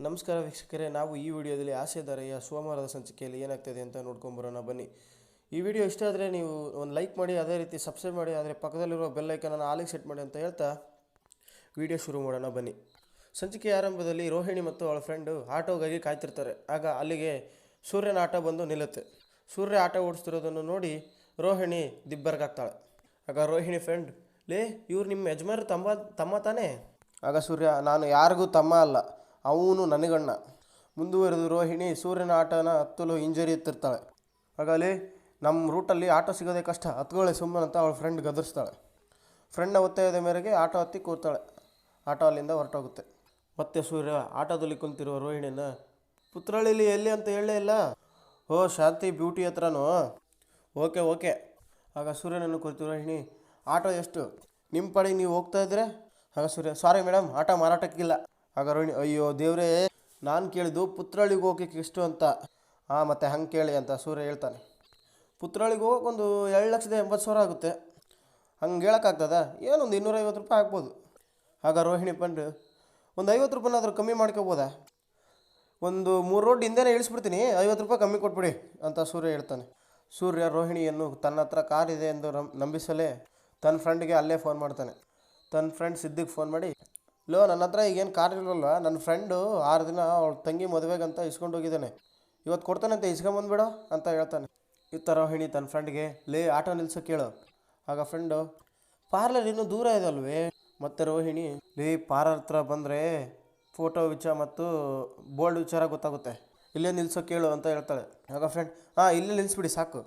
ನಮಸ್ಕಾರ ವೀಕ್ಷಕರೇ, ನಾವು ಈ ವಿಡಿಯೋದಲ್ಲಿ ಆಸೆದಾರೆಯ ಸೋಮವಾರದ ಸಂಚಿಕೆಯಲ್ಲಿ ಏನಾಗ್ತದೆ ಅಂತ ನೋಡ್ಕೊಂಬರೋಣ ಬನ್ನಿ. ಈ ವಿಡಿಯೋ ಇಷ್ಟ ಆದರೆ ನೀವು ಒಂದು ಲೈಕ್ ಮಾಡಿ, ಅದೇ ರೀತಿ ಸಬ್ಸ್ಕ್ರೈಬ್ ಮಾಡಿ, ಆದರೆ ಪಕ್ಕದಲ್ಲಿರುವ ಬೆಲ್ ಐಕನನ್ನು ಆಲಿಗೆ ಸೆಟ್ ಮಾಡಿ ಅಂತ ಹೇಳ್ತಾ ವಿಡಿಯೋ ಶುರು ಮಾಡೋಣ ಬನ್ನಿ. ಸಂಚಿಕೆಯ ಆರಂಭದಲ್ಲಿ ರೋಹಿಣಿ ಮತ್ತು ಅವಳ ಫ್ರೆಂಡು ಆಟೋಗಾಗಿ ಕಾಯ್ತಿರ್ತಾರೆ. ಆಗ ಅಲ್ಲಿಗೆ ಸೂರ್ಯನ ಆಟೋ ಬಂದು ನಿಲ್ಲುತ್ತೆ. ಸೂರ್ಯ ಆಟೋ ಓಡಿಸ್ತಿರೋದನ್ನು ನೋಡಿ ರೋಹಿಣಿ ದಿಬ್ಬರ್ಗಾಗ್ತಾಳೆ. ಆಗ ರೋಹಿಣಿ ಫ್ರೆಂಡ್, ಲೇ ಇವ್ರು ನಿಮ್ಮ ಯಜಮಾನರು ತಮ್ಮ ತಾನೇ? ಆಗ ಸೂರ್ಯ, ನಾನು ಯಾರಿಗೂ ತಮ್ಮ ಅಲ್ಲ, ಅವನು ನನಗಣ್ಣ. ಮುಂದುವರೆದು ರೋಹಿಣಿ ಸೂರ್ಯನ ಆಟೋನ ಹತ್ತಲು ಹಿಂಜರಿ ಎತ್ತಿರ್ತಾಳೆ. ಆಗಲೇ ನಮ್ಮ ರೂಟಲ್ಲಿ ಆಟೋ ಸಿಗೋದೇ ಕಷ್ಟ, ಹತ್ಕೊಳ್ಳೆ ಸುಮ್ಮನೆ ಅಂತ ಅವಳ ಫ್ರೆಂಡ್ ಗದರಿಸ್ತಾಳೆ. ಫ್ರೆಂಡ್ನ ಒತ್ತಾಯದ ಮೇರೆಗೆ ಆಟೋ ಹತ್ತಿ ಕೂರ್ತಾಳೆ. ಆಟೋ ಅಲ್ಲಿಂದ ಹೊರಟೋಗುತ್ತೆ. ಮತ್ತೆ ಸೂರ್ಯ ಆಟೋದಲ್ಲಿ ಕುಂತಿರುವ ರೋಹಿಣಿನ, ಪುತ್ರಳ್ಳಿಲಿ ಎಲ್ಲಿ ಅಂತ ಹೇಳಲೇ ಇಲ್ಲ? ಓ ಶಾಂತಿ ಬ್ಯೂಟಿ ಹತ್ರನೋ? ಓಕೆ. ಆಗ ಸೂರ್ಯನನ್ನು ಕುರಿತು ರೋಹಿಣಿ, ಆಟೋ ಎಷ್ಟು? ನಿಮ್ಮ ಪಾಡಿಗೆ ನೀವು ಹೋಗ್ತಾ ಇದ್ರೆ? ಆಗ ಸೂರ್ಯ, ಸಾರಿ ಮೇಡಮ್, ಆಟೋ ಮಾರಾಟಕ್ಕಿಲ್ಲ. ಆಗ ರೋಹಿಣಿ, ಅಯ್ಯೋ ದೇವ್ರೇ, ನಾನು ಕೇಳಿದ್ದು ಪುತ್ರಳ್ಳಿಗೆ ಹೋಗೋಕ್ಕೆ ಎಷ್ಟು ಅಂತ. ಮತ್ತು ಹಂಗೆ ಕೇಳಿ ಅಂತ ಸೂರ್ಯ ಹೇಳ್ತಾನೆ. ಪುತ್ರಳ್ಳಿಗೆ ಹೋಗೋಕೆ ಒಂದು 2,80,000 ಆಗುತ್ತೆ. ಹಂಗೆ ಹೇಳೋಕ್ಕಾಗ್ತದ? ಏನೊಂದು 250 ರೂಪಾಯಿ ಆಗ್ಬೋದು. ಆಗ ರೋಹಿಣಿ ಪಂಡು, ಒಂದು 50 ರೂಪಾಯಿನಾದರೂ ಕಮ್ಮಿ ಮಾಡ್ಕೋಬೋದಾ? ಒಂದು 3 ರೋಡ್ ಹಿಂದೆನೇ ಇಳಿಸ್ಬಿಡ್ತೀನಿ, 50 ರೂಪಾಯಿ ಕಮ್ಮಿ ಕೊಟ್ಬಿಡಿ ಅಂತ ಸೂರ್ಯ ಹೇಳ್ತಾನೆ. ಸೂರ್ಯ ರೋಹಿಣಿಯನ್ನು ತನ್ನ ಹತ್ರ ಕಾರ್ ಇದೆ ಎಂದು ನಂಬಿಸಲೇ ತನ್ನ ಫ್ರೆಂಡ್ಗೆ ಅಲ್ಲೇ ಫೋನ್ ಮಾಡ್ತಾನೆ. ತನ್ನ ಫ್ರೆಂಡ್ ಸಿದ್ದಿಗೆ ಫೋನ್ ಮಾಡಿ, ಲೋ ನನ್ನ ಹತ್ರ ಈಗೇನು ಕಾರ್ ಇರಲ್ವ, ನನ್ನ ಫ್ರೆಂಡು 6 ದಿನ ಅವಳ ತಂಗಿ ಮದುವೆಗಂತ ಇಸ್ಕೊಂಡು ಹೋಗಿದ್ದಾನೆ, ಇವತ್ತು ಕೊಡ್ತಾನಂತೆ, ಇಸ್ಕೊಂಬಂದ್ಬಿಡೋ ಅಂತ ಹೇಳ್ತಾನೆ. ಇತ್ತ ರೋಹಿಣಿ ತನ್ನ ಫ್ರೆಂಡ್ಗೆ, ಲೇ ಆಟೋ ನಿಲ್ಸೋ ಕೇಳು. ಆಗ ಫ್ರೆಂಡು, ಪಾರ್ಲರ್ ಇನ್ನೂ ದೂರ ಇದೆ ಅಲ್ವೇ? ಮತ್ತು ರೋಹಿಣಿ, ಲೇ ಪಾರ್ಲರ್ ಹತ್ರ ಬಂದರೆ ಫೋಟೋ ವಿಚಾರ ಮತ್ತು ಬೋಲ್ಡ್ ವಿಚಾರ ಗೊತ್ತಾಗುತ್ತೆ, ಇಲ್ಲೇ ನಿಲ್ಸೋ ಕೇಳು ಅಂತ ಹೇಳ್ತಾಳೆ. ಆಗ ಫ್ರೆಂಡ್, ಇಲ್ಲೇ ನಿಲ್ಲಿಸ್ಬಿಡಿ ಸಾಕು.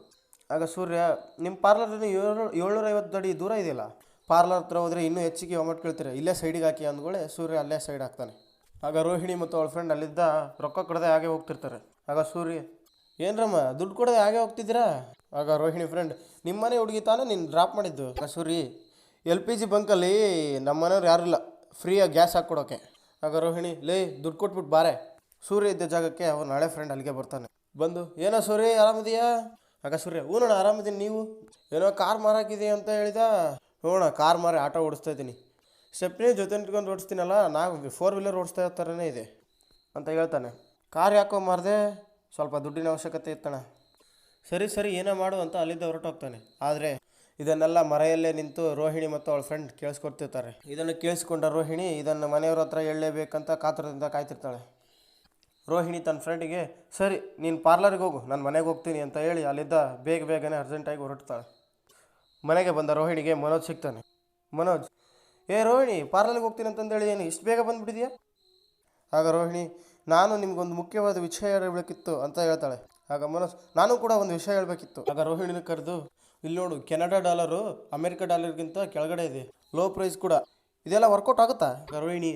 ಆಗ ಸೂರ್ಯ, ನಿಮ್ಮ ಪಾರ್ಲರ್ 750 ಅಡಿ ದೂರ ಇದೆಯಲ್ಲ, ಪಾರ್ಲರ್ ಹತ್ರ ಹೋದರೆ ಇನ್ನೂ ಹೆಚ್ಚಿಗೆ ಅಮೌಂಟ್ ಕೇಳ್ತೀರ, ಇಲ್ಲೇ ಸೈಡಿಗೆ ಹಾಕಿ ಅಂದ್ಗಳೇ ಸೂರ್ಯ ಅಲ್ಲೇ ಸೈಡ್ ಹಾಕ್ತಾನೆ. ಆಗ ರೋಹಿಣಿ ಮತ್ತು ಅವಳ ಫ್ರೆಂಡ್ ಅಲ್ಲಿದ್ದ ರೊಕ್ಕ ಕೊಡದೆ ಹಾಗೆ ಹೋಗ್ತಿರ್ತಾರೆ. ಆಗ ಸೂರ್ಯ, ಏನರಮ್ಮ ದುಡ್ಡು ಕೊಡದೆ ಹಾಗೆ ಹೋಗ್ತಿದ್ದೀರಾ? ಆಗ ರೋಹಿಣಿ ಫ್ರೆಂಡ್, ನಿಮ್ಮ ಮನೆ ಹುಡುಗಿ ತಾನೇ ನೀನು ಡ್ರಾಪ್ ಮಾಡಿದ್ದು? ಆಗ ಸೂರ್ಯ, LPG ಬಂಕಲ್ಲಿ ನಮ್ಮ ಮನೆಯವ್ರು ಯಾರಿಲ್ಲ, ಫ್ರೀಯಾಗಿ ಗ್ಯಾಸ್ ಹಾಕ್ಕೊಡೋಕೆ. ಆಗ ರೋಹಿಣಿ, ಲೇ ದುಡ್ಡು ಕೊಟ್ಬಿಟ್ಟು ಬಾರೆ. ಸೂರ್ಯ ಇದ್ದ ಜಾಗಕ್ಕೆ ಅವನ ಹಳೆ ಫ್ರೆಂಡ್ ಅಲ್ಲಿಗೆ ಬರ್ತಾನೆ. ಬಂದು, ಏನೋ ಸೂರ್ಯ ಆರಾಮಿದೆಯಾ? ಆಗ ಸೂರ್ಯ, ನೋಡೋಣ ಆರಾಮಿದ್ದೀನಿ, ನೀವು ಏನೋ ಕಾರ್ ಮಾರಾಕಿದೆ ಅಂತ ಹೇಳಿದ? ನೋಡೋಣ ಕಾರ್ ಮಾರಿ ಆಟೋ ಓಡಿಸ್ತಾ ಇದ್ದೀನಿ, ಸ್ಟೆಪ್ನಿ ಜೊತೆ ನಿಂತ್ಕೊಂಡು ಓಡಿಸ್ತೀನಲ್ಲ, ನಾವು 4 ವೀಲರ್ ಓಡಿಸ್ತಾ ಥರನೇ ಇದೆ ಅಂತ ಹೇಳ್ತಾನೆ. ಕಾರ್ ಯಾಕೋ ಮಾರದೆ? ಸ್ವಲ್ಪ ದುಡ್ಡಿನ ಅವಶ್ಯಕತೆ ಇತ್ತಣ. ಸರಿ ಏನೋ ಮಾಡು ಅಂತ ಅಲ್ಲಿದ್ದ ಹೊರಟೋಗ್ತಾನೆ. ಆದರೆ ಇದನ್ನೆಲ್ಲ ಮರೆಯಲ್ಲೇ ನಿಂತು ರೋಹಿಣಿ ಮತ್ತು ಅವಳ ಫ್ರೆಂಡ್ ಕೇಳಿಸ್ಕೊಡ್ತಿರ್ತಾರೆ. ಇದನ್ನು ಕೇಳಿಸ್ಕೊಂಡ ರೋಹಿಣಿ ಇದನ್ನು ಮನೆಯವ್ರ ಹತ್ರ ಹೇಳಲೇಬೇಕಂತ ಕಾತುರದಿಂದ ಕಾಯ್ತಿರ್ತಾಳೆ. ರೋಹಿಣಿ ತನ್ನ ಫ್ರೆಂಡಿಗೆ, ಸರಿ ನೀನು ಪಾರ್ಲರ್ಗೆ ಹೋಗು, ನಾನು ಮನೆಗೆ ಹೋಗ್ತೀನಿ ಅಂತ ಹೇಳಿ ಅಲ್ಲಿದ್ದ ಬೇಗನೆ ಅರ್ಜೆಂಟಾಗಿ ಹೊರಡ್ತಾಳೆ. ಮನೆಗೆ ಬಂದ ರೋಹಿಣಿಗೆ ಮನೋಜ್ ಸಿಗ್ತಾನೆ. ಮನೋಜ್, ರೋಹಿಣಿ ಪಾರ್ಲರ್ಗೆ ಹೋಗ್ತೀನಿ ಅಂತಂದೇಳಿ ಏನು ಇಷ್ಟು ಬೇಗ ಬಂದುಬಿಟ್ಟಿದೆಯಾ? ಆಗ ರೋಹಿಣಿ, ನಾನು ನಿಮ್ಗೊಂದು ಮುಖ್ಯವಾದ ವಿಷಯ ಹೇಳಬೇಕಿತ್ತು ಅಂತ ಹೇಳ್ತಾಳೆ. ಆಗ ಮನೋಜ್, ನಾನು ಕೂಡ ಒಂದು ವಿಷಯ ಹೇಳಬೇಕಿತ್ತು. ಆಗ ರೋಹಿಣಿನ ಕರೆದು, ಇಲ್ಲಿ ನೋಡು, ಕೆನಡಾ ಡಾಲರು ಅಮೆರಿಕ ಡಾಲರ್ಗಿಂತ ಕೆಳಗಡೆ ಇದೆ, ಲೋ ಪ್ರೈಸ್ ಕೂಡ, ಇದೆಲ್ಲ ವರ್ಕೌಟ್ ಆಗುತ್ತಾ? ಆಗ ರೋಹಿಣಿ,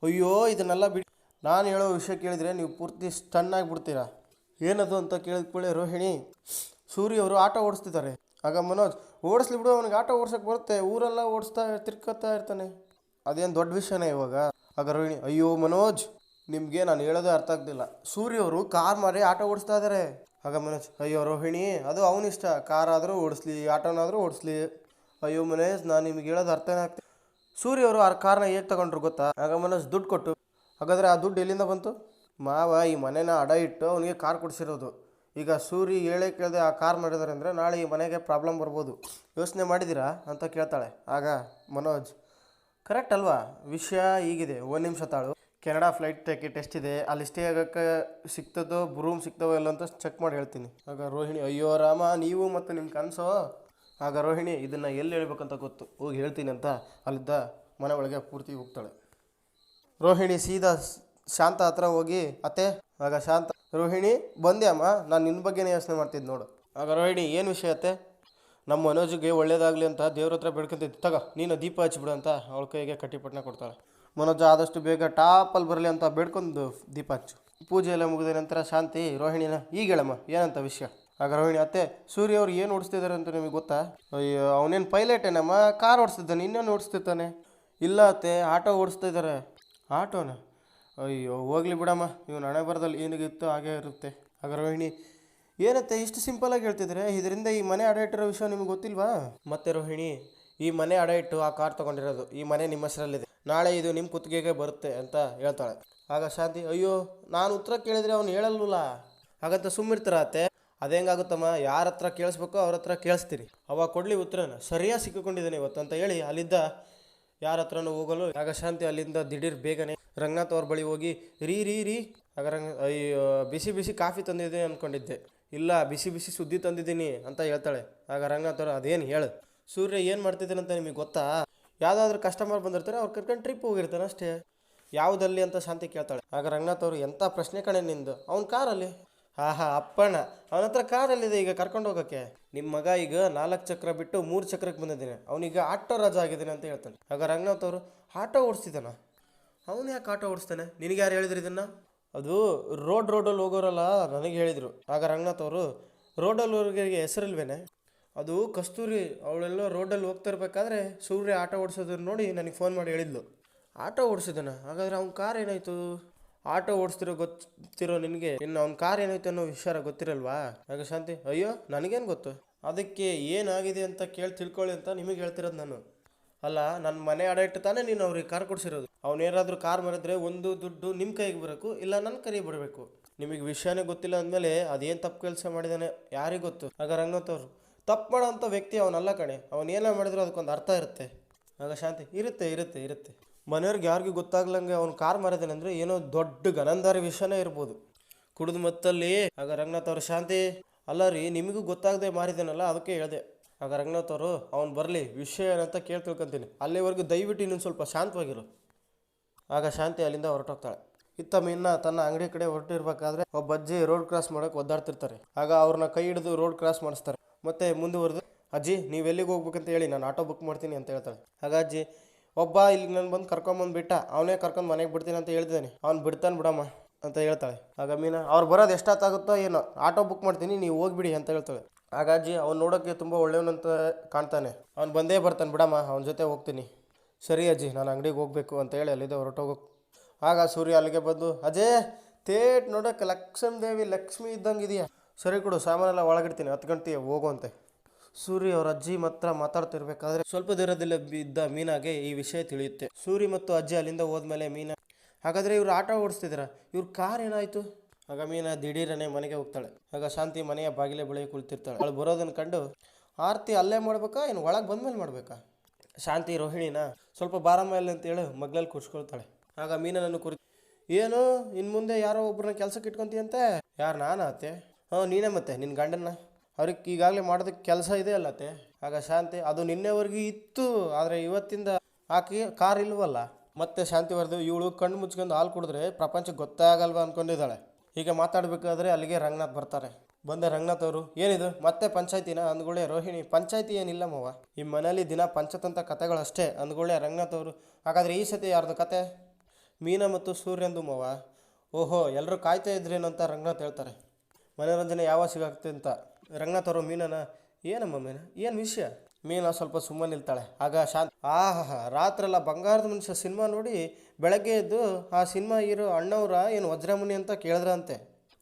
ಅಯ್ಯೋ ಇದನ್ನೆಲ್ಲ ಬಿಡಿ, ನಾನು ಹೇಳೋ ವಿಷಯ ಕೇಳಿದರೆ ನೀವು ಪೂರ್ತಿ ಸ್ಟನ್ ಆಗಿಬಿಡ್ತೀರಾ. ಏನದು ಅಂತ ಕೇಳಿದ್ಕೊಳ್ಳಿ ರೋಹಿಣಿ, ಸೂರ್ಯ ಅವರು ಆಟೋ ಓಡಿಸ್ತಿದ್ದಾರೆ. ಆಗ ಮನೋಜ್, ಓಡಿಸ್ಲಿ ಬಿಡು, ಅವನಿಗೆ ಆಟೋ ಓಡ್ಸೋಕ್ಕೆ ಬರುತ್ತೆ, ಊರೆಲ್ಲ ತಿರ್ಕೋತಾ ಇರ್ತಾನೆ, ಅದೇನು ದೊಡ್ಡ ವಿಷಯನೇ ಇವಾಗ. ಆಗ ರೋಹಿಣಿ, ಅಯ್ಯೋ ಮನೋಜ್, ನಿಮಗೆ ನಾನು ಹೇಳೋದೇ ಅರ್ಥ ಆಗ್ತಿಲ್ಲ, ಸೂರ್ಯ ಅವರು ಕಾರ್ ಮಾರಿ ಆಟೋ ಓಡಿಸ್ತಾ ಇದ್ದಾರೆ. ಆಗ ಮನೋಜ್, ಅಯ್ಯೋ ರೋಹಿಣಿ, ಅದು ಅವನಿಷ್ಟ, ಕಾರ್ ಆದರೂ ಓಡಿಸ್ಲಿ, ಆಟೋನಾದರೂ ಓಡಿಸ್ಲಿ. ಅಯ್ಯೋ ಮನೋಜ್, ನಾನು ನಿಮ್ಗೆ ಹೇಳೋದು ಅರ್ಥನೇ ಆಗ್ತಿಲ್ಲ, ಸೂರ್ಯ ಅವರು ಆ ಕಾರ್ನ ಹೇಗೆ ತಗೊಂಡ್ರು ಗೊತ್ತಾ? ಆಗ ಮನೋಜ್, ದುಡ್ಡು ಕೊಟ್ಟು. ಹಾಗಾದರೆ ಆ ದುಡ್ಡು ಎಲ್ಲಿಂದ ಬಂತು? ಮಾವ ಈ ಮನೆನ ಅಡ ಇಟ್ಟು ಅವನಿಗೆ ಕಾರ್ ಕೊಡಿಸಿರೋದು. ಈಗ ಸೂರ್ಯ ಹೇಳೇ ಕೇಳದೆ ಆ ಕಾರ್ ಮಾಡಿದ್ದಾರೆ ಅಂದರೆ ನಾಳೆ ಈ ಮನೆಗೆ ಪ್ರಾಬ್ಲಮ್ ಬರ್ಬೋದು, ಯೋಚನೆ ಮಾಡಿದ್ದೀರಾ ಅಂತ ಕೇಳ್ತಾಳೆ. ಆಗ ಮನೋಜ್, ಕರೆಕ್ಟ್ ಅಲ್ವಾ, ವಿಷಯ ಹೀಗಿದೆ, 1 ನಿಮಿಷ ತಾಳು, ಕೆನಡಾ ಫ್ಲೈಟ್ ಟಿಕೆಟ್ ಎಷ್ಟಿದೆ, ಅಲ್ಲಿ ಸ್ಟೇ ಆಗೋಕ್ಕೆ ಸಿಗ್ತದೋ ರೂಮ್ ಸಿಗ್ತವೋ ಇಲ್ಲ ಅಂತ ಚೆಕ್ ಮಾಡಿ ಹೇಳ್ತೀನಿ. ಆಗ ರೋಹಿಣಿ, ಅಯ್ಯೋ ರಾಮ, ನೀವು ಮತ್ತು ನಿಮ್ಮ ಕನಸೋ. ಆಗ ರೋಹಿಣಿ, ಇದನ್ನು ಎಲ್ಲಿ ಹೇಳ್ಬೇಕಂತ ಗೊತ್ತು, ಹೋಗಿ ಹೇಳ್ತೀನಿ ಅಂತ ಅಲ್ಲಿದ್ದ ಮನೆ ಒಳಗೆ ಪೂರ್ತಿ ಹೋಗ್ತಾಳೆ. ರೋಹಿಣಿ ಸೀದಾ ಶಾಂತ ಹತ್ರ ಹೋಗಿ, ಅತ್ತೆ. ಆಗ ಶಾಂತ, ರೋಹಿಣಿ ಬಂದೆ ಅಮ್ಮ, ನಾನು ನಿನ್ನ ಬಗ್ಗೆನೇ ಯೋಚನೆ ಮಾಡ್ತಿದ್ದು ನೋಡು. ಆಗ ರೋಹಿಣಿ, ಏನು ವಿಷಯ ಅತ್ತೆ? ನಮ್ಮ ಮನೋಜಿಗೆ ಒಳ್ಳೇದಾಗಲಿ ಅಂತ ದೇವ್ರ ಹತ್ರ ಬೇಡ್ಕೊಂತಿದ್ದು, ತಗ ನೀನು ದೀಪ ಹಚ್ಚಿಬಿಡು ಅಂತ ಅವಳ ಕೈಗೆ ಕಟ್ಟಿಪಟ್ಟಣ ಕೊಡ್ತಾಳೆ. ಮನೋಜ ಆದಷ್ಟು ಬೇಗ ಟಾಪಲ್ಲಿ ಬರಲಿ ಅಂತ ಬೇಡ್ಕೊಂಡು ದೀಪ ಹಚ್ಚು. ಪೂಜೆ ಎಲ್ಲ ಮುಗಿದ ನಂತರ ಶಾಂತಿ ರೋಹಿಣಿನ, ಈಗ ಹೇಳಮ್ಮ ಏನಂತ ವಿಷಯ? ಆಗ ರೋಹಿಣಿ, ಅತ್ತೆ ಸೂರ್ಯ ಅವ್ರು ಏನು ಓಡಿಸ್ತಿದ್ದಾರೆ ಅಂತ ನಿಮಗೆ ಗೊತ್ತಾ? ಅಯ್ಯೋ ಅವನೇನು ಪೈಲಟೇನಮ್ಮ, ಕಾರ್ ಓಡಿಸ್ತಿದ್ದಾನೆ, ಇನ್ನೇನು ಓಡಿಸ್ತಿರ್ತಾನೆ? ಇಲ್ಲ ಅತ್ತೆ, ಆಟೋ ಓಡಿಸ್ತಾ ಇದ್ದಾರೆ. ಆಟೋನ? ಅಯ್ಯೋ ಹೋಗ್ಲಿ ಬಿಡಮ್ಮ, ಇವನು ಹಣೆ ಬರದಲ್ಲಿ ಏನಿಗಿತ್ತು ಹಾಗೇ ಇರುತ್ತೆ. ಆಗ ರೋಹಿಣಿ, ಏನತ್ತೆ ಇಷ್ಟು ಸಿಂಪಲಾಗಿ ಹೇಳ್ತಿದ್ರೆ, ಇದರಿಂದ ಈ ಮನೆ ಅಡ ಇಟ್ಟಿರೋ ವಿಷಯ ನಿಮ್ಗೆ ಗೊತ್ತಿಲ್ವಾ? ಮತ್ತೆ ರೋಹಿಣಿ, ಈ ಮನೆ ಅಡ ಇಟ್ಟು ಆ ಕಾರ್ ತೊಗೊಂಡಿರೋದು, ಈ ಮನೆ ನಿಮ್ಮ ಹೆಸರಲ್ಲಿದೆ, ನಾಳೆ ಇದು ನಿಮ್ಮ ಕುತ್ತಿಗೆಗೆ ಬರುತ್ತೆ ಅಂತ ಹೇಳ್ತಾಳೆ. ಆಗ ಶಾಂತಿ, ಅಯ್ಯೋ ನಾನು ಉತ್ತರ ಕೇಳಿದ್ರೆ ಅವ್ನು ಹೇಳಲ್ವಲ್ಲ, ಹಾಗಂತ ಸುಮ್ಮಿರ್ತಾರ ಅತ್ತೆ. ಅದು ಹೆಂಗಾಗುತ್ತಮ್ಮ, ಯಾರ ಹತ್ರ ಕೇಳಿಸ್ಬೇಕೋ ಅವ್ರ ಹತ್ರ ಕೇಳಿಸ್ತೀರಿ, ಅವಾಗ ಕೊಡಲಿ ಉತ್ತರನ. ಸರಿಯಾಗಿ ಸಿಕ್ಕಿಕೊಂಡಿದ್ದಾನೆ ಇವತ್ತು ಅಂತ ಹೇಳಿ ಅಲ್ಲಿದ್ದ ಯಾರ ಹತ್ರನೂ ಹೋಗಲು. ಆಗ ಶಾಂತಿ ಅಲ್ಲಿಂದ ದಿಢೀರ್ ಬೇಗನೆ ರಂಗನಾಥ್ ಅವ್ರ ಬಳಿ ಹೋಗಿ, ರೀ ರೀ ರೀ ಆಗ ಅಯ್ಯೋ ಬಿಸಿ ಬಿಸಿ ಕಾಫಿ ತಂದಿದ್ದೆ ಅಂದ್ಕೊಂಡಿದ್ದೆ, ಇಲ್ಲ ಬಿಸಿ ಬಿಸಿ ಸುದ್ದಿ ತಂದಿದ್ದೀನಿ ಅಂತ ಹೇಳ್ತಾಳೆ. ಆಗ ರಂಗನಾಥ್ ಅವರು, ಅದೇನು ಹೇಳು ಸೂರ್ಯ, ಏನು ಮಾಡ್ತಿದ್ದೀನಂತ ನಿಮಗೆ ಗೊತ್ತಾ? ಯಾವುದಾದ್ರೂ ಕಸ್ಟಮರ್ ಬಂದಿರ್ತಾರೆ, ಅವ್ರು ಕರ್ಕೊಂಡು ಟ್ರಿಪ್ ಹೋಗಿರ್ತಾನೆ ಅಷ್ಟೇ. ಯಾವುದಲ್ಲಿ ಅಂತ ಶಾಂತಿ ಕೇಳ್ತಾಳೆ. ಆಗ ರಂಗನಾಥ್ ಅವರು, ಎಂಥ ಪ್ರಶ್ನೆ ಕಣೆ ನಿಂದು, ಅವ್ನ ಕಾರಲ್ಲಿ. ಹಾ ಅಪ್ಪಣ್ಣ, ಅವನ ಹತ್ರ ಕಾರಲ್ಲಿದೆ ಈಗ ಕರ್ಕೊಂಡು ಹೋಗೋಕ್ಕೆ. ನಿಮ್ಮ ಮಗ ಈಗ 4 ಚಕ್ರ ಬಿಟ್ಟು 3 ಚಕ್ರಕ್ಕೆ ಬಂದಿದ್ದೀನಿ, ಅವನೀಗ ಆಟೋ ರಾಜ ಆಗಿದ್ದಾನೆ ಅಂತ ಹೇಳ್ತಾನೆ. ಆಗ ರಂಗನಾಥ್ ಅವರು, ಆಟೋ ಓಡಿಸ್ತಿದ್ದಾನ? ಅವನು ಯಾಕೆ ಆಟೋ ಓಡಿಸ್ತಾನೆ? ನಿನಗೆ ಯಾರು ಹೇಳಿದ್ರು ಇದನ್ನು? ಅದು ರೋಡಲ್ಲಿ ಹೋಗೋರಲ್ಲ ನನಗೆ ಹೇಳಿದರು. ಆಗ ರಂಗನಾಥ್ ಅವರು, ರೋಡಲ್ಲಿ ಹೋಗೋರಿಗೆ ಹೆಸರಿಲ್ವೇನೆ? ಅದು ಕಸ್ತೂರಿ, ಅವಳೆಲ್ಲೋ ರೋಡಲ್ಲಿ ಹೋಗ್ತಾ ಇರ್ಬೇಕಾದ್ರೆ ಸೂರ್ಯ ಆಟೋ ಓಡಿಸೋದನ್ನ ನೋಡಿ ನನಗೆ ಫೋನ್ ಮಾಡಿ ಹೇಳಿದ್ಲು. ಆಟೋ ಓಡಿಸಿದಾನ? ಹಾಗಾದರೆ ಅವ್ನ ಕಾರ್ ಏನಾಯಿತು? ಆಟೋ ಗೊತ್ತಿರೋ ನಿನಗೆ ಇನ್ನು ಅವ್ನ ಕಾರ್ ಏನಾಯ್ತು ಅನ್ನೋ ವಿಚಾರ ಗೊತ್ತಿರಲ್ವಾ? ಆಗ ಶಾಂತಿ, ಅಯ್ಯೋ ನನಗೇನು ಗೊತ್ತು, ಅದಕ್ಕೆ ಏನಾಗಿದೆ ಅಂತ ಕೇಳಿ ತಿಳ್ಕೊಳ್ಳಿ ಅಂತ ನಿಮಗೆ ಹೇಳ್ತಿರೋದು ನಾನು. ಅಲ್ಲ, ನನ್ನ ಮನೆ ಅಡ ಇಟ್ಟು ತಾನೇ ನೀನು ಅವ್ರಿಗೆ ಕಾರ್ ಕೊಡಿಸಿರೋದು. ಅವನೇನಾದರೂ ಕಾರ್ ಮರಿದ್ರೆ ಒಂದು ದುಡ್ಡು ನಿಮ್ಮ ಕೈಗೆ ಬರಬೇಕು, ಇಲ್ಲ ನನ್ನ ಕೈಗೆ ಬರಬೇಕು. ನಿಮಗೆ ವಿಷಯನೇ ಗೊತ್ತಿಲ್ಲ ಅಂದಮೇಲೆ ಅದೇನು ತಪ್ಪು ಕೆಲಸ ಮಾಡಿದಾನೆ ಯಾರಿಗೆ ಗೊತ್ತು? ಆಗ ರಂಗನಾಥ್ ಅವರು, ತಪ್ಪು ಮಾಡೋ ಅಂಥ ವ್ಯಕ್ತಿ ಅವನಲ್ಲ ಕಣೆ, ಅವನೇನ ಮಾಡಿದ್ರು ಅದಕ್ಕೊಂದು ಅರ್ಥ ಇರುತ್ತೆ. ಆಗ ಶಾಂತಿ, ಇರುತ್ತೆ ಮನೆಯವ್ರಿಗೆ ಯಾರಿಗೂ ಗೊತ್ತಾಗ್ಲಂಗೆ ಅವ್ನು ಕಾರ್ ಮಾರಿದಾನೆ ಅಂದರೆ ಏನೋ ದೊಡ್ಡ ಗನಂದಾರಿ ವಿಷಯನೇ ಇರ್ಬೋದು, ಕುಡಿದು ಮತ್ತಲ್ಲಿ. ಆಗ ರಂಗನಾಥ್ ಅವರು, ಶಾಂತಿ ಅಲ್ಲ ರೀ, ನಿಮಗೂ ಗೊತ್ತಾಗದೆ ಮಾರಿದಾನಲ್ಲ ಅದಕ್ಕೆ ಹೇಳಿದೆ. ಆಗ ರಂಗನಾಥ್ ಅವರು, ಅವ್ನು ಬರಲಿ, ವಿಷಯ ಏನಂತ ಕೇಳಿ ತಿಳ್ಕೊತೀನಿ, ಅಲ್ಲಿವರೆಗೂ ದಯವಿಟ್ಟು ಇನ್ನೊಂದು ಸ್ವಲ್ಪ ಶಾಂತವಾಗಿರು. ಆಗ ಶಾಂತಿ ಅಲ್ಲಿಂದ ಹೊರಟೋಗ್ತಾಳೆ. ಇತ್ತ ಮೀನ ತನ್ನ ಅಂಗಡಿ ಕಡೆ ಹೊರಟಿರ್ಬೇಕಾದ್ರೆ ಒಬ್ಬ ಅಜ್ಜಿ ರೋಡ್ ಕ್ರಾಸ್ ಮಾಡೋಕೆ ಒದ್ದಾಡ್ತಿರ್ತಾರೆ. ಆಗ ಅವ್ರನ್ನ ಕೈ ಹಿಡಿದು ರೋಡ್ ಕ್ರಾಸ್ ಮಾಡಿಸ್ತಾರೆ. ಮತ್ತೆ ಮುಂದುವರೆದು, ಅಜ್ಜಿ ನೀವು ಎಲ್ಲಿಗೆ ಹೋಗ್ಬೇಕಂತ ಹೇಳಿ, ನಾನು ಆಟೋ ಬುಕ್ ಮಾಡ್ತೀನಿ ಅಂತ ಹೇಳ್ತಾಳೆ. ಆಗ ಅಜ್ಜಿ, ಒಬ್ಬ ಇಲ್ಲಿಗೆ ನಾನು ಬಂದು ಕರ್ಕೊಂಬಂದು ಬಿಟ್ಟ, ಅವನೇ ಕರ್ಕೊಂಡು ಮನೆಗೆ ಬಿಡ್ತೀನಿ ಅಂತ ಹೇಳ್ತಿದ್ದಾನೆ, ಅವ್ನು ಬಿಡ್ತಾನೆ ಬಿಡಮ್ಮ ಅಂತ ಹೇಳ್ತಾಳೆ. ಆಗ ಮೀನಾ, ಅವ್ರು ಬರೋದು ಎಷ್ಟೊತ್ತಾಗುತ್ತೋ ಏನೋ, ಆಟೋ ಬುಕ್ ಮಾಡ್ತೀನಿ ನೀವು ಹೋಗ್ಬಿಡಿ ಅಂತ ಹೇಳ್ತಾಳೆ. ಆಗ ಅಜ್ಜಿ, ಅವ್ನು ನೋಡೋಕ್ಕೆ ತುಂಬ ಒಳ್ಳೆಯವನಂತ ಕಾಣ್ತಾನೆ, ಅವ್ನು ಬಂದೇ ಬರ್ತಾನೆ ಬಿಡಮ್ಮ, ಅವನ ಜೊತೆ ಹೋಗ್ತೀನಿ. ಸರಿ ಅಜ್ಜಿ, ನಾನು ಅಂಗಡಿಗೆ ಹೋಗಬೇಕು ಅಂತ ಹೇಳಿ ಅಲ್ಲಿದ್ದೆ ಹೊರಟೋಗೋಕೆ. ಆಗ ಸೂರ್ಯ ಅಲ್ಲಿಗೆ ಬಂದು, ಅಜಯ್ ತೇಟ್ ನೋಡೋಕ್ಕೆ ಲಕ್ಷ್ಮೀ ಇದ್ದಂಗೆ ಇದೆಯಾ, ಸರಿ ಕೊಡು ಸಾಮಾನೆಲ್ಲ ಒಳಗಿಡ್ತೀನಿ, 10 ಗಂಟೆಗೆ ಹೋಗುವಂತೆ. ಸೂರ್ಯ ಅವ್ರ ಅಜ್ಜಿ ಮಾತ್ರ ಮಾತಾಡ್ತಿರ್ಬೇಕಾದ್ರೆ ಸ್ವಲ್ಪ ದೂರದಲ್ಲಿ ಇದ್ದ ಮೀನಾಗೆ ಈ ವಿಷಯ ತಿಳಿಯುತ್ತೆ. ಸೂರ್ಯ ಮತ್ತು ಅಜ್ಜಿ ಅಲ್ಲಿಂದ ಹೋದ್ಮೇಲೆ ಮೀನಾ, ಹಾಗಾದರೆ ಇವ್ರು ಆಟೋ ಓಡಿಸ್ತಿದಾರ, ಇವ್ರ ಕಾರ್ ಏನಾಯಿತು? ಆಗ ಮೀನಾ ದಿಢೀರನೆ ಮನೆಗೆ ಹೋಗ್ತಾಳೆ. ಆಗ ಶಾಂತಿ ಮನೆಯ ಬಾಗಿಲೆ ಬಳಿ ಕುಳಿತಿರ್ತಾಳೆ. ಅವಳು ಬರೋದನ್ನು ಕಂಡು, ಆರತಿ ಅಲ್ಲೇ ಮಾಡ್ಬೇಕಾ ಏನು ಒಳಗೆ ಬಂದ್ಮೇಲೆ ಮಾಡ್ಬೇಕಾ? ಶಾಂತಿ ರೋಹಿಣಿನ ಸ್ವಲ್ಪ ಬಾರಮ್ಮ ಇಲ್ಲ ಅಂತೇಳಿ ಮಗ್ಲಲ್ಲಿ ಕೂರಿಸ್ಕೊಳ್ತಾಳೆ. ಆಗ ಮೀನನನ್ನು ಏನು ಇನ್ನು ಮುಂದೆ ಯಾರೋ ಒಬ್ಬರನ್ನ ಕೆಲಸಕ್ಕೆ ಇಟ್ಕೊಂತೀಯಂತೆ? ಯಾರು, ನಾನು ಅತ್ತೆ? ನೀನೇ ಮತ್ತೆ ನಿನ್ನ ಗಂಡನ್ನ, ಅವ್ರಿಗೆ ಈಗಾಗಲೇ ಮಾಡೋದಕ್ಕೆ ಕೆಲಸ ಇದೆ ಅಲ್ಲತ್ತೆ. ಆಗ ಶಾಂತಿ, ಅದು ನಿನ್ನೆವರೆಗೂ ಇತ್ತು, ಆದರೆ ಇವತ್ತಿಂದ ಆಕೆ ಕಾರ್ ಇಲ್ವಲ್ಲ. ಮತ್ತೆ ಶಾಂತಿ ಬರೆದು, ಇವಳು ಕಣ್ಣು ಮುಚ್ಕೊಂಡು ಹಾಲು ಕುಡಿದ್ರೆ ಪ್ರಪಂಚಕ್ಕೆ ಗೊತ್ತಾಗಲ್ವ ಅಂದ್ಕೊಂಡಿದ್ದಾಳೆ. ಹೀಗೆ ಮಾತಾಡಬೇಕಾದ್ರೆ ಅಲ್ಲಿಗೆ ರಂಗನಾಥ್ ಬರ್ತಾರೆ. ಬಂದ ರಂಗನಾಥ್ ಅವರು, ಏನಿದು ಮತ್ತೆ ಪಂಚಾಯತಿನ ಅಂದ್ಕೊಳ್ಳೆ. ರೋಹಿಣಿ, ಪಂಚಾಯತಿ ಏನಿಲ್ಲ ಮವ, ಈ ಮನೇಲಿ ದಿನ ಪಂಚತಂತ್ರ ಕಥೆಗಳಷ್ಟೇ ಅಂದ್ಕೊಳ್ಳೆ. ರಂಗನಾಥ್ ಅವರು, ಹಾಗಾದರೆ ಈ ಸತಿ ಯಾರ್ದು ಕತೆ? ಮೀನಾ ಮತ್ತು ಸೂರ್ಯಂದು ಮವ. ಓಹೋ, ಎಲ್ಲರೂ ಕಾಯ್ತಾ ಇದ್ರೇನು ಅಂತ ರಂಗನಾಥ್ ಹೇಳ್ತಾರೆ. ಮನೋರಂಜನೆ ಯಾವಾಗ ಸಿಗಾಗ್ತದೆ ಅಂತ. ರಂಗನಾಥ್ ಅವರು ಮೀನನ, ಏನಮ್ಮ ಮೀನಾ, ಏನು ವಿಷಯ? ಮೀನಾ ಸ್ವಲ್ಪ ಸುಮ್ಮನೆ ನಿಲ್ತಾಳೆ. ಆಗ ಶಾಂತ್, ರಾತ್ರೆಲ್ಲ ಬಂಗಾರದ ಮನುಷ್ಯ ಸಿನಿಮಾ ನೋಡಿ ಬೆಳಗ್ಗೆ ಎದ್ದು ಆ ಸಿನಿಮಾ ಹೀರೋ ಅಣ್ಣವ್ರ ಏನು ವಜ್ರಮುನಿ ಅಂತ ಕೇಳಿದ್ರಂತೆ.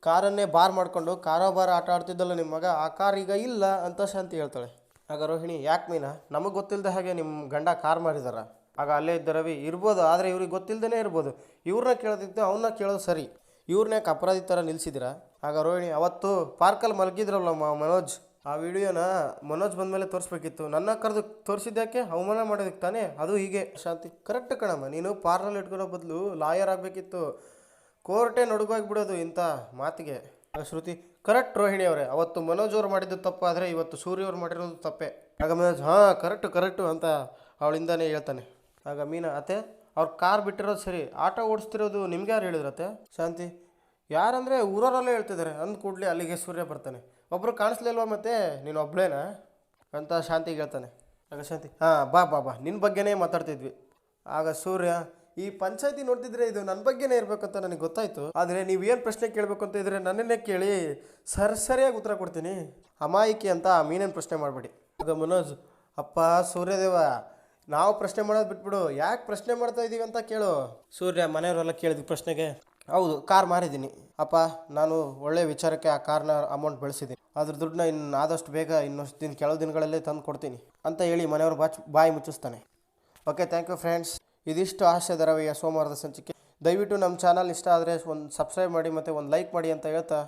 ಕಾರನ್ನೇ ಬಾರ್ ಮಾಡಿಕೊಂಡು ಕಾರೋಬಾರ ಆಟ ಆಡ್ತಿದ್ದಲ್ಲ ನಿಮ್ಮ ಮಗ, ಆ ಕಾರ್ ಈಗ ಇಲ್ಲ ಅಂತ ಶಾಂತಿ ಹೇಳ್ತಾಳೆ. ಆಗ ರೋಹಿಣಿ, ಯಾಕೆ ಮೀನಾ, ನಮಗೆ ಗೊತ್ತಿಲ್ಲದೆ ಹಾಗೆ ನಿಮ್ಮ ಗಂಡ ಕಾರ್ ಮಾರಿದಾರ? ಆಗ ಅಲ್ಲೇ ಇದ್ದ ರವಿ, ಇರ್ಬೋದು, ಆದರೆ ಇವ್ರಿಗೆ ಗೊತ್ತಿಲ್ಲದೇ ಇರ್ಬೋದು, ಇವ್ರನ್ನ ಕೇಳೋದಿತ್ತು ಅವನ್ನ ಕೇಳೋದು ಸರಿ, ಇವ್ರನ್ನೇ ಅಪರಾಧಿ ಥರ ನಿಲ್ಲಿಸಿದಿರಾ? ಆಗ ರೋಹಿಣಿ, ಅವತ್ತು ಪಾರ್ಕಲ್ಲಿ ಮಲಗಿದ್ರಲ್ಲ ಮನೋಜ್, ಆ ವಿಡಿಯೋನ ಮನೋಜ್ ಬಂದಮೇಲೆ ತೋರಿಸ್ಬೇಕಿತ್ತು, ನನ್ನ ಕರೆದು ತೋರಿಸಿದ್ದಕ್ಕೆ ಅವಮಾನ ಮಾಡೋದಕ್ಕೆ ತಾನೇ, ಅದು ಹೀಗೆ. ಶಾಂತಿ, ಕರೆಕ್ಟ್ ಕಣಮ್ಮ, ನೀನು ಪಾರ್ಲರ್ ಇಟ್ಕೊಳ್ಳೋ ಬದಲು ಲಾಯರ್ ಆಗಬೇಕಿತ್ತು, ಕೋರ್ಟೇ ನಡುಗೋಗ್ಬಿಡೋದು ಇಂಥ ಮಾತಿಗೆ. ಶ್ರುತಿ, ಕರೆಕ್ಟ್ ರೋಹಿಣಿ ಅವರೇ, ಅವತ್ತು ಮನೋಜ್ ಅವ್ರು ಮಾಡಿದ್ದು ತಪ್ಪು, ಆದರೆ ಇವತ್ತು ಸೂರ್ಯ ಅವ್ರು ಮಾಡಿರೋದು ತಪ್ಪೇ. ಆಗ ಮನೋಜ್, ಕರೆಕ್ಟು ಅಂತ ಅವಳಿಂದಾನೇ ಹೇಳ್ತಾನೆ. ಆಗ ಮೀನಾ, ಅತ್ತೆ ಅವ್ರು ಕಾರ್ ಬಿಟ್ಟಿರೋದು ಸರಿ, ಆಟೋ ಓಡಿಸ್ತಿರೋದು ನಿಮ್ಗೆ ಯಾರು ಹೇಳಿದ್ರತ್ತೆ? ಶಾಂತಿ, ಯಾರಂದರೆ ಊರವರಲ್ಲೇ ಹೇಳ್ತಿದ್ದಾರೆ ಅಂದ ಕೂಡಲೇ ಅಲ್ಲಿಗೆ ಸೂರ್ಯ ಬರ್ತಾನೆ. ಒಬ್ಬರು ಕಾಣಿಸ್ಲಿಲ್ವ ಮತ್ತೆ, ನೀನು ಒಬ್ಬಳೇನಾ ಅಂತ ಶಾಂತಿಗೆ ಹೇಳ್ತಾನೆ. ಆಗ ಶಾಂತಿ, ಬಾ ನಿನ್ನ ಬಗ್ಗೆನೇ ಮಾತಾಡ್ತಿದ್ವಿ. ಆಗ ಸೂರ್ಯ, ಈ ಪಂಚಾಯತಿ ನೋಡ್ತಿದ್ರೆ ಇದು ನನ್ನ ಬಗ್ಗೆನೇ ಇರಬೇಕಂತ ನನಗೆ ಗೊತ್ತಾಯಿತು, ಆದರೆ ನೀವೇನು ಪ್ರಶ್ನೆ ಕೇಳಬೇಕು ಅಂತ ಇದ್ರೆ ನನ್ನನ್ನೇ ಕೇಳಿ ಸರಿಯಾಗಿ ಉತ್ತರ ಕೊಡ್ತೀನಿ, ಅಮಾಯಿಕೆ ಅಂತ ಮೀನೇನು ಪ್ರಶ್ನೆ ಮಾಡಬೇಡಿ. ಆಗ ಮನೋಜ್, ಅಪ್ಪ ಸೂರ್ಯದೇವ, ನಾವು ಪ್ರಶ್ನೆ ಮಾಡೋದು ಬಿಟ್ಬಿಡು, ಯಾಕೆ ಪ್ರಶ್ನೆ ಮಾಡ್ತಾ ಇದ್ದೀವಿ ಅಂತ ಕೇಳು. ಸೂರ್ಯ, ಮನೆಯವರೆಲ್ಲ ಕೇಳಿದ್ವಿ ಪ್ರಶ್ನೆಗೆ, ಹೌದು ಕಾರ್ ಮಾರಿದ್ದೀನಿ ಅಪ್ಪ, ನಾನು ಒಳ್ಳೆ ವಿಚಾರಕ್ಕೆ ಆ ಕಾರ್ನ ಅಮೌಂಟ್ ಬೆಳೆಸಿದ್ದೀನಿ, ಅದ್ರ ದುಡ್ಡನ್ನ ಇನ್ನು ಆದಷ್ಟು ಬೇಗ ಇನ್ನೊಂದು ಕೆಲವು ದಿನಗಳಲ್ಲೇ ತಂದು ಕೊಡ್ತೀನಿ ಅಂತ ಹೇಳಿ ಮನೆಯವರು ಬಾಯಿ ಮುಚ್ಚಿಸ್ತಾನೆ. Okay, thank you friends. ಇದಿಷ್ಟು ಹಾಸ್ಯ ಧಾರಾವಾಹಿಯ ಸೋಮವಾರದ ಸಂಚಿಕೆ. ದಯವಿಟ್ಟು ನಮ್ಮ ಚಾನಲ್ ಇಷ್ಟ ಆದರೆ ಒಂದು ಸಬ್ಸ್ಕ್ರೈಬ್ ಮಾಡಿ ಮತ್ತು ಒಂದು ಲೈಕ್ ಮಾಡಿ ಅಂತ ಹೇಳ್ತಾ